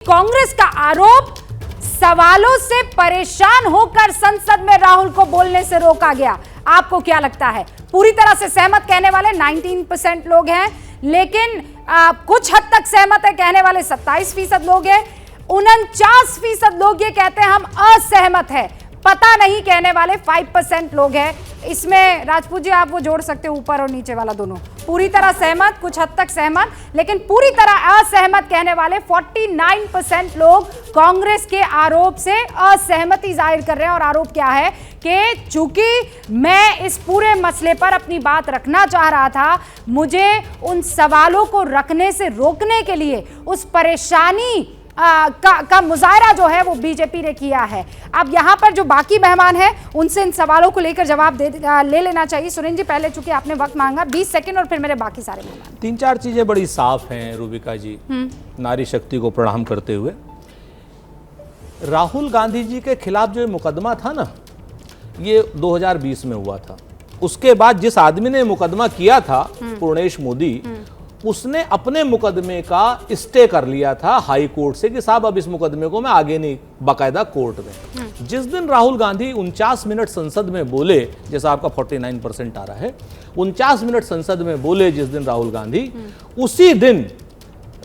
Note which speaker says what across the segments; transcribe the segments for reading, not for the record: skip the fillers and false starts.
Speaker 1: कांग्रेस का आरोप सवालों से परेशान होकर संसद में राहुल को बोलने से रोका गया। आपको क्या लगता है? पूरी तरह से सहमत कहने वाले 19% लोग हैं, लेकिन कुछ हद तक सहमत है कहने वाले 27% लोग हैं। 49% लोग ये कहते हैं हम असहमत हैं। पता नहीं कहने वाले 5% लोग हैं। इसमें राजपूत जी आप वो जोड़ सकते हो, ऊपर और नीचे वाला दोनों। पूरी तरह सहमत, कुछ हद तक सहमत, लेकिन पूरी तरह असहमत कहने वाले 49% लोग कांग्रेस के आरोप से असहमति जाहिर कर रहे हैं। और आरोप क्या है कि चूंकि मैं इस पूरे मसले पर अपनी बात रखना चाह रहा था, मुझे उन सवालों को रखने से रोकने के लिए उस परेशानी का मुजाहरा जो है वो बीजेपी ने किया है। अब यहां पर जो बाकी मेहमान हैं उनसे इन सवालों को लेकर जवाब ले लेना चाहिए। सुरेंद्र जी, पहले चूंकि आपने वक्त मांगा, 20 सेकंड और फिर मेरे बाकी सारे मेहमान।
Speaker 2: 3-4 चीजें बड़ी साफ हैं रूबिका जी, नारी शक्ति को प्रणाम करते हुए। राहुल गांधी जी के खिलाफ जो मुकदमा था ना, ये 2020 में हुआ था। उसके बाद जिस आदमी ने मुकदमा किया था, पूर्णेश मोदी, उसने अपने मुकदमे का स्टे कर लिया था हाई कोर्ट से कि साहब अब इस मुकदमे को मैं आगे नहीं, बाकायदा कोर्ट में। जिस दिन राहुल गांधी 49 मिनट संसद में बोले, जैसा आपका 49% आ रहा है, 49 मिनट संसद में बोले जिस दिन राहुल गांधी, उसी दिन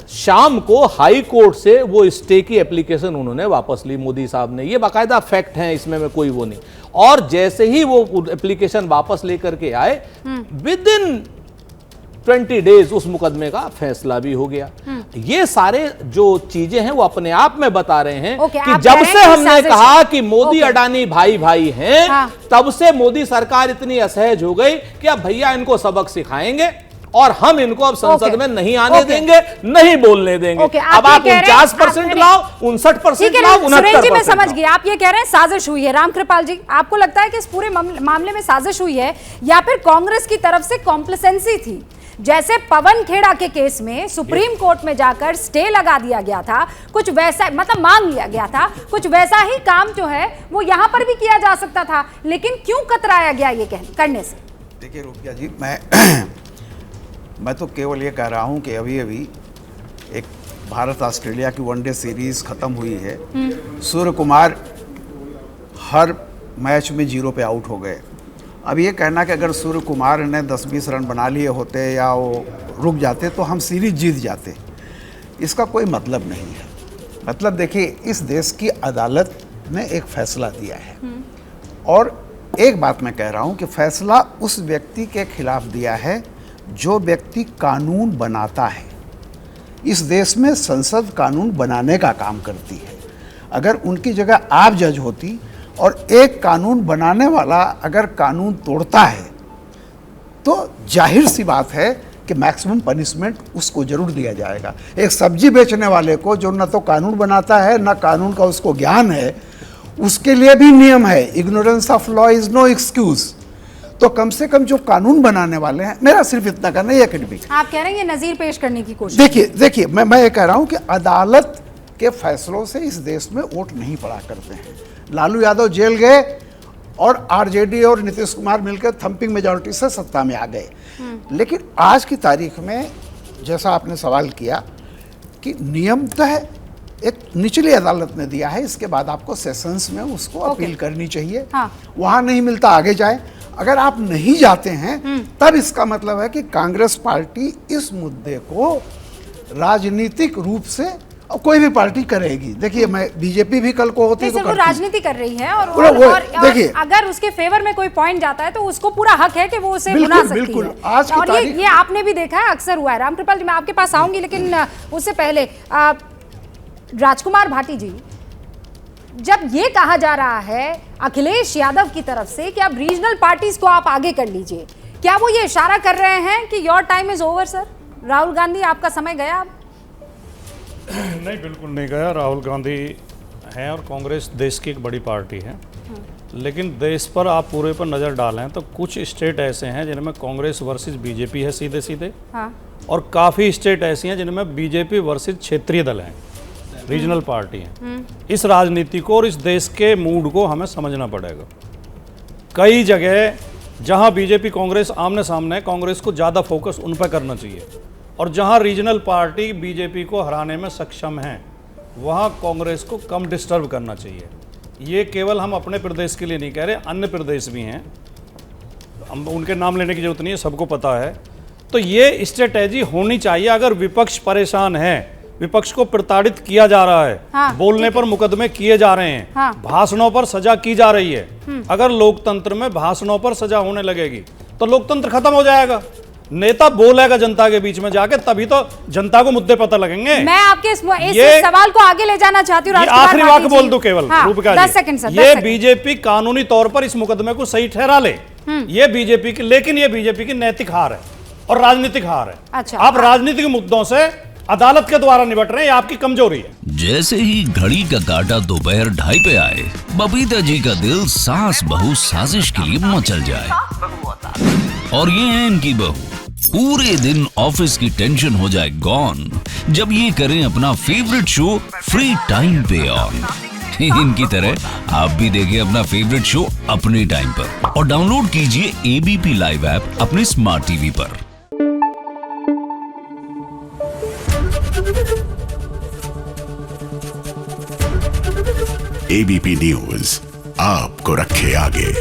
Speaker 2: शाम को हाई कोर्ट से वो स्टे की एप्लीकेशन उन्होंने वापस ली, मोदी साहब ने। ये बाकायदा फैक्ट है, इसमें मैं कोई वो नहीं। और जैसे ही वो एप्लीकेशन वापस लेकर के आए, विद इन 20 डेज उस मुकदमे का फैसला भी हो गया। ये सारे जो चीजें हैं वो अपने आप में बता रहे हैं कि जब से हमने कहा कि मोदी अडानी भाई भाई हैं, तब से मोदी सरकार इतनी असहज हो गई कि अब भैया इनको सबक सिखाएंगे और हम इनको अब संसद में नहीं आने देंगे, नहीं बोलने देंगे। अब आप 49% लाओ, 59% लाओ, 69%।
Speaker 1: मैं समझ गई, आप ये कह रहे हैं साजिश हुई है। रामकृपाल जी, आपको लगता है कि इस पूरे मामले में साजिश हुई है या फिर कांग्रेस की तरफ से कॉम्प्लिसेंसी थी? जैसे पवन खेड़ा के केस में सुप्रीम कोर्ट में जाकर स्टे लगा दिया गया था, कुछ वैसा मतलब मांग लिया गया था, कुछ वैसा ही काम जो है वो यहां पर भी किया जा सकता था, लेकिन क्यों कतराया गया ये करने से?
Speaker 3: देखिए रूपिया जी, मैं तो केवल ये कह रहा हूं कि अभी अभी एक भारत ऑस्ट्रेलिया की वनडे सीरीज खत्म हुई है। सूर्य कुमार हर मैच में 0 पे आउट हो गए। अब ये कहना कि अगर सूर्य कुमार ने 10-20 रन बना लिए होते या वो रुक जाते तो हम सीरीज जीत जाते, इसका कोई मतलब नहीं है। मतलब देखिए, इस देश की अदालत ने एक फैसला दिया है और एक बात मैं कह रहा हूँ कि फैसला उस व्यक्ति के खिलाफ दिया है जो व्यक्ति कानून बनाता है। इस देश में संसद कानून बनाने का काम करती है। अगर उनकी जगह आप जज होती और एक कानून बनाने वाला अगर कानून तोड़ता है तो जाहिर सी बात है कि मैक्सिमम पनिशमेंट उसको जरूर दिया जाएगा। एक सब्जी बेचने वाले को जो न तो कानून बनाता है न कानून का उसको ज्ञान है, उसके लिए भी नियम है, ignorance of law is no excuse. तो कम से कम जो कानून बनाने वाले हैं, मेरा सिर्फ इतना कहना है, एकेडमिक।
Speaker 1: आप कह रहे हैं ये नजीर पेश करने की कोशिश।
Speaker 3: देखिए मैं ये कह रहा हूं कि अदालत के फैसलों से इस देश में वोट नहीं पड़ा करते हैं। लालू यादव जेल गए और आरजेडी और नीतीश कुमार मिलकर थंपिंग मेजॉरिटी से सत्ता में आ गए। लेकिन आज की तारीख में, जैसा आपने सवाल किया कि नियम तय एक निचली अदालत ने दिया है, इसके बाद आपको सेशंस में उसको अपील करनी चाहिए। वहां नहीं मिलता आगे जाए। अगर आप नहीं जाते हैं तब इसका मतलब है कि कांग्रेस पार्टी इस मुद्दे को राजनीतिक रूप से कोई भी पार्टी करेगी। देखिए, मैं बीजेपी भी कल को होती तो
Speaker 1: वो राजनीति कर रही है और
Speaker 3: देखिए,
Speaker 1: अगर उसके फेवर में कोई पॉइंट जाता है तो उसको पूरा हक है कि वो उसे बुला सकती है।
Speaker 3: आज की
Speaker 1: और ये आपने भी देखा है, अक्सर हुआ है। रामकृपाल जी, मैं आपके पास आऊंगी, लेकिन उससे पहले राजकुमार भाटी जी, जब ये कहा जा रहा है अखिलेश यादव की तरफ से कि अब रीजनल पार्टीज को आप आगे कर लीजिए, क्या वो ये इशारा कर रहे हैं कि your time is over sir? Rahul Gandhi, आपका समय गया अब?
Speaker 4: नहीं, बिल्कुल नहीं गया। राहुल गांधी हैं और कांग्रेस देश की एक बड़ी पार्टी है, लेकिन देश पर आप पूरे पर नज़र डालें तो कुछ स्टेट ऐसे हैं जिनमें कांग्रेस वर्सेस बीजेपी है सीधे सीधे, और काफ़ी स्टेट ऐसी हैं जिनमें बीजेपी वर्सेस क्षेत्रीय दल हैं, रीजनल पार्टी हैं। इस राजनीति को और इस देश के मूड को हमें समझना पड़ेगा। कई जगह जहां बीजेपी कांग्रेस आमने सामने है, कांग्रेस को ज़्यादा फोकस उन पर करना चाहिए, और जहां रीजनल पार्टी बीजेपी को हराने में सक्षम हैं वहाँ कांग्रेस को कम डिस्टर्ब करना चाहिए। ये केवल हम अपने प्रदेश के लिए नहीं कह रहे, अन्य प्रदेश भी हैं, हम उनके नाम लेने की जरूरत नहीं है, सबको पता है। तो ये स्ट्रेटेजी होनी चाहिए। अगर विपक्ष परेशान है, विपक्ष को प्रताड़ित किया जा रहा है,
Speaker 1: हाँ,
Speaker 4: बोलने पर मुकदमे किए जा रहे हैं,
Speaker 1: हाँ,
Speaker 4: भाषणों पर सजा की जा रही है, अगर लोकतंत्र में भाषणों पर सजा होने लगेगी तो लोकतंत्र खत्म हो जाएगा। नेता बोलेगा जनता के बीच में जाके, तभी तो जनता को मुद्दे पता लगेंगे।
Speaker 1: मैं आपके इस
Speaker 4: ये
Speaker 1: सवाल को आगे ले जाना चाहती हूँ।
Speaker 4: आखिरी वाक्य बोल दो केवल,
Speaker 1: हाँ,
Speaker 4: रूपका
Speaker 1: 10
Speaker 4: जी।
Speaker 1: सेकंड सर, 10
Speaker 4: ये
Speaker 1: सेकंड।
Speaker 4: बीजेपी कानूनी तौर पर इस मुकदमे को सही ठहरा ले, ये बीजेपी की, लेकिन ये बीजेपी की नैतिक हार है और राजनीतिक हार है।
Speaker 1: अच्छा,
Speaker 4: आप राजनीतिक मुद्दों से अदालत के द्वारा निपट रहे हैं, ये आपकी कमजोरी है।
Speaker 5: जैसे ही घड़ी का काटा दोपहर 2:30 पे आए, बबीता जी का दिल सास बहू साजिश के लिए मचल जाए। और ये है इनकी बहू, पूरे दिन ऑफिस की टेंशन हो जाए गॉन जब ये करें अपना फेवरेट शो फ्री टाइम पे ऑन। इनकी तरह आप भी देखें अपना फेवरेट शो अपने टाइम पर और डाउनलोड कीजिए एबीपी लाइव ऐप अपने स्मार्ट टीवी पर।
Speaker 6: एबीपी न्यूज आपको रखे आगे।